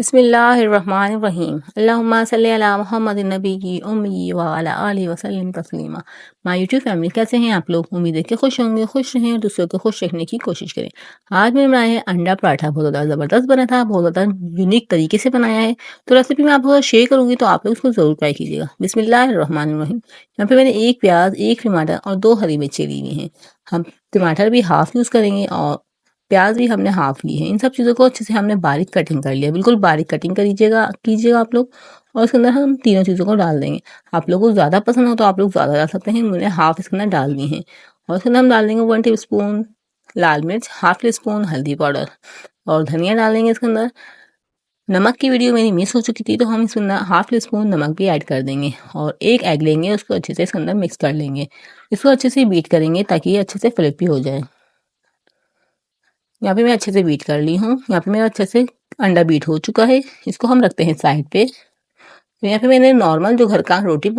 बिस्मिल्लाहिर्रहमानिर्रहीम अल्लाहुम्मा सल्ली अला मुहम्मदिन नबी उम्मी व अला आलिहि वसल्लम तस्लीमा। माय यूट्यूब फैमिली, कैसे हैं आप लोग? उम्मीद है कि खुश होंगे, खुश रहें और दूसरों को खुश रखने की कोशिश करें। आज मैंने बनाया है अंडा पराठा। बहुत ज़्यादा ज़बरदस्त बना था, बहुत ज़्यादा यूनिक तरीके से बनाया है। तो रेसिपी मैं आपको शेयर करूँगी, तो आप लोग उसको ज़रूर ट्राई कीजिएगा। बिस्मिल्लाहिर्रहमानिर्रहीम। यहाँ पे मैंने 1 प्याज, 1 टमाटर और 2 हरी मिर्ची ली हुई हैं। हम टमाटर भी हाफ यूज़ करेंगे और प्याज भी हमने हाफ ली है। इन सब चीज़ों को अच्छे से हमने बारीक कटिंग कर लिया, बिल्कुल बारीक कटिंग कीजिएगा आप लोग। और उसके अंदर हम तीनों चीज़ों को डाल देंगे। आप लोगों को ज़्यादा पसंद हो तो आप लोग ज़्यादा डाल सकते हैं, मैंने हाफ इसके अंदर डाल दी है। और उसके अंदर हम डाल देंगे 1 टीस्पून लाल मिर्च, हाफ टीस्पून हल्दी पाउडर और धनिया डालेंगे इसके अंदर। नमक की वीडियो मेरी मिस हो चुकी थी, तो हम इसके अंदर हाफ टीस्पून नमक भी ऐड कर देंगे। और 1 एग लेंगे, उसको अच्छे से इसके अंदर मिक्स कर लेंगे। इसको अच्छे से बीट करेंगे ताकि ये अच्छे से फ्लिपी हो जाए। यहाँ पे मैं अच्छे से बीट कर ली हूँ। यहाँ पे मेरा अच्छे से अंडा बीट हो चुका है। इसको हम रखते हैं साइड पे। तो यहाँ पे मैंने नॉर्मल जो घर का रोटी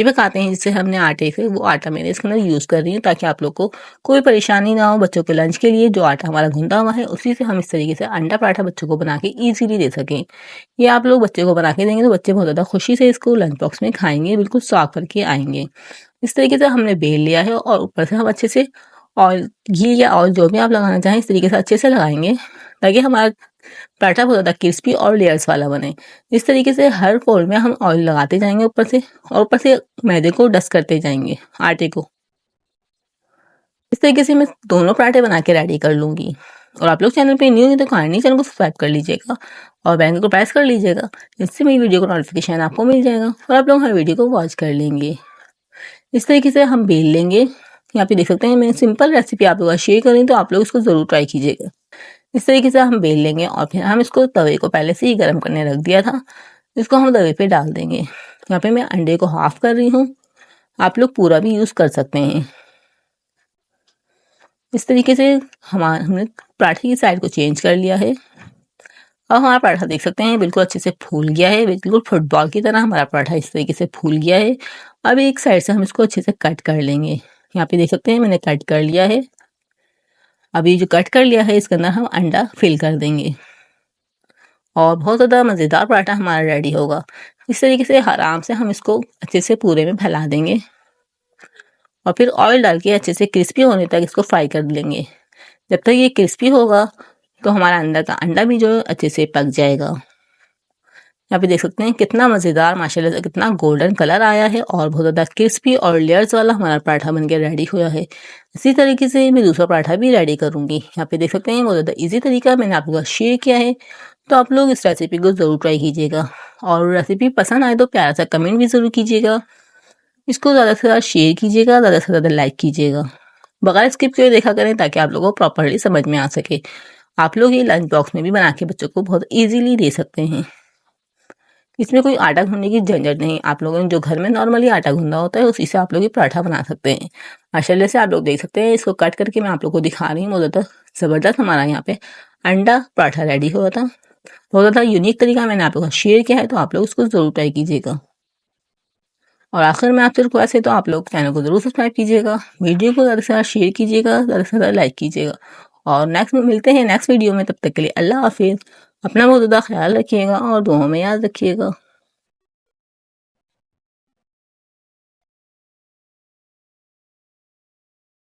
पकाते हैं जिससे हमने आटे से, वो आटा मैंने इसके अंदर यूज़ कर रही हूँ ताकि आप लोग को कोई परेशानी ना हो। बच्चों के लंच के लिए जो आटा हमारा गूंदा हुआ है, उसी से हम इस तरीके से अंडा पराठा बच्चों को बना के ईजिली दे सकें। ये आप लोग बच्चे को बना के देंगे तो बच्चे बहुत ज़्यादा खुशी से इसको लंच बॉक्स में खाएंगे, बिल्कुल साफ करके आएंगे। इस तरीके से हमने बेल लिया है और ऊपर से हम अच्छे से ऑयल, घी या ऑयल जो भी आप लगाना चाहें इस तरीके से अच्छे से लगाएंगे ताकि हमारा पराठा बहुत ज़्यादा क्रिस्पी और लेयर्स वाला बने। इस तरीके से हर फोल्ड में हम ऑयल लगाते जाएंगे ऊपर से, और ऊपर से मैदे को डस्ट करते जाएंगे, आटे को। इस तरीके से मैं दोनों पराठे बना के रेडी कर लूँगी। और आप लोग चैनल पे न्यू हैं तो काइंडली चैनल को सब्सक्राइब कर लीजिएगा और बेल को प्रेस कर लीजिएगा, इससे मेरी वीडियो को नोटिफिकेशन आपको मिल जाएगा और आप लोग हर वीडियो को वॉच कर लेंगे। इस तरीके से हम बेल लेंगे। यहाँ पे देख सकते हैं मैं सिंपल रेसिपी आप लोग शेयर करें तो आप लोग इसको ज़रूर ट्राई कीजिएगा। इस तरीके से हम बेल लेंगे और फिर हम इसको तवे को पहले से ही गर्म करने रख दिया था, इसको हम तवे पे डाल देंगे। यहाँ पे मैं अंडे को हाफ कर रही हूँ, आप लोग पूरा भी यूज़ कर सकते हैं। इस तरीके से हमने पराठे की साइड को चेंज कर लिया है। अब हमारा पराठा देख सकते हैं बिल्कुल अच्छे से फूल गया है, बिल्कुल फुटबॉल की तरह हमारा पराठा इस तरीके से फूल गया है। अब एक साइड से हम इसको अच्छे से कट कर लेंगे। यहाँ पे देख सकते हैं मैंने कट कर लिया है। अब ये जो कट कर लिया है इसके अंदर हम अंडा फिल कर देंगे और बहुत ज़्यादा मज़ेदार पराठा हमारा रेडी होगा। इस तरीके से आराम से हम इसको अच्छे से पूरे में फैला देंगे और फिर ऑयल डाल के अच्छे से क्रिस्पी होने तक इसको फ्राई कर लेंगे। जब तक ये क्रिस्पी होगा तो हमारा अंदर का अंडा भी जो अच्छे से पक जाएगा। यहाँ पे देख सकते हैं कितना मज़ेदार माशाल्लाह से कितना गोल्डन कलर आया है और बहुत ज़्यादा क्रिस्पी और लेयर्स वाला हमारा पराठा बनके रेडी हुआ है। इसी तरीके से मैं दूसरा पराठा भी रेडी करूँगी। यहाँ पे देख सकते हैं बहुत ज़्यादा ईजी तरीका मैंने आप लोगों का शेयर किया है, तो आप लोग इस रेसिपी को ज़रूर ट्राई कीजिएगा और रेसिपी पसंद आए तो प्यारा सा कमेंट भी ज़रूर कीजिएगा। इसको ज़्यादा से ज़्यादा शेयर कीजिएगा, ज़्यादा से ज़्यादा लाइक कीजिएगा, बगैर स्किप किए देखा करें ताकि आप लोगों को प्रॉपरली समझ में आ सके। आप लोग ये लंच बॉक्स में भी बना के बच्चों को बहुत ईजीली दे सकते हैं। इसमें कोई आटा गूंदने की झंझट नहीं। आप लोगों ने जो घर में नॉर्मली आटा गूंदा होता है उसी से आप लोग ये पराठा बना सकते हैं। माशाल्लाह से आप लोग देख सकते हैं, इसको कट करके मैं आप लोग को दिखा रही हूँ। बहुत ज़्यादा ज़बरदस्त हमारा यहाँ पे अंडा पराठा रेडी हुआ था। बहुत ज़्यादा यूनिक तरीका मैंने आप लोगों का शेयर किया है, तो आप लोग उसको ज़रूर ट्राई कीजिएगा। और आखिर में आपसे रिक्वेस्ट है तो आप लोग चैनल को ज़रूर सब्सक्राइब कीजिएगा, वीडियो को ज़्यादा से ज़्यादा शेयर कीजिएगा, ज़्यादा से ज़्यादा लाइक कीजिएगा। और नेक्स्ट में मिलते हैं नेक्स्ट वीडियो में, तब तक के लिए अल्लाह हाफिज़। अपना बहुत ज़्यादा ख्याल रखिएगा और दुआओं में याद रखिएगा।